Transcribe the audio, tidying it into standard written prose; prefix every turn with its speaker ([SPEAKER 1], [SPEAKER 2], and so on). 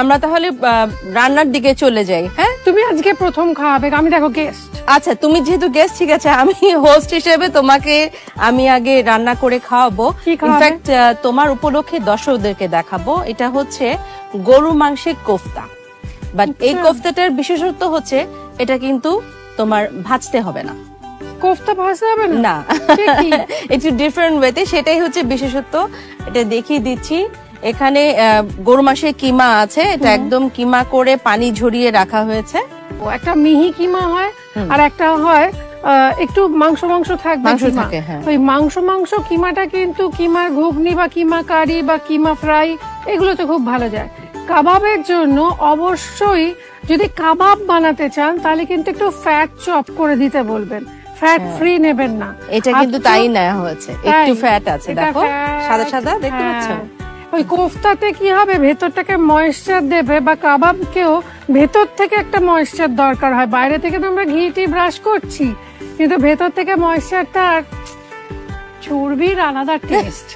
[SPEAKER 1] আমরা তাহলে রান্নার দিকে চলে যাই। হ্যাঁ,
[SPEAKER 2] তুমি আজকে প্রথম খাওয়াবে, আমি দেখো গেস্ট।
[SPEAKER 1] আচ্ছা তুমি যেহেতু গেস্ট, ঠিক আছে, আমি হোস্ট হিসেবে তোমাকে আমি আগে রান্না করে খাওয়াবো।
[SPEAKER 2] কি খাওয়াবে?
[SPEAKER 1] ইনফ্যাক্ট তোমার উপলক্ষে দর্শকদেরকে দেখাবো। এটা হচ্ছে গরু মাংসের কোফতা। বাট এই কোফতাটার বিশেষত্ব হচ্ছে এটা কিন্তু তোমার ভাজতে হবে না।
[SPEAKER 2] কোফতা ভাজতে হবে না?
[SPEAKER 1] না, একটু ডিফারেন্ট ওয়েতে, সেটাই হচ্ছে বিশেষত্ব। এটা দেখিয়ে দিচ্ছি। এখানে গরু মাংসের কিমা আছে, এটা একদম কিমা করে পানি ঝরিয়ে রাখা হয়েছে।
[SPEAKER 2] একটা মিহি কিমা হয় আর একটা হয় একটু মাংস মাংস থাকবে।
[SPEAKER 1] মাংস
[SPEAKER 2] কিমা।
[SPEAKER 1] থাকে, হ্যাঁ।
[SPEAKER 2] ওই মাংস কিমাটা কিন্তু কিমার ঘুগনি বা কিমা কারি বা কিমা ফ্রাই এগুলো তো খুব ভালো যায়। কাবাবের জন্য অবশ্যই যদি কাবাব বানাতে চান তাহলে কিন্তু একটু ফ্যাট চপ করে দিতে বলবেন, ফ্যাট ফ্রি নেবেন না।
[SPEAKER 1] এটা কিন্তু তাই নেওয়া হয়েছে, একটু ফ্যাট আছে, দেখো সাদা সাদা দেখতে পাচ্ছ।
[SPEAKER 2] ওই কোফতাতে কি হবে, ভেতরটাকে ময়েশ্চার দেবে, বা কাবাবকেও ভেতর থেকে একটা ময়েশ্চার দরকার হয়। বাইরে থেকে তো আমরা ঘি ব্রাশ করছি, কিন্তু ভেতর থেকে ময়েশ্চারটা, চর্বির আলাদা টেস্ট।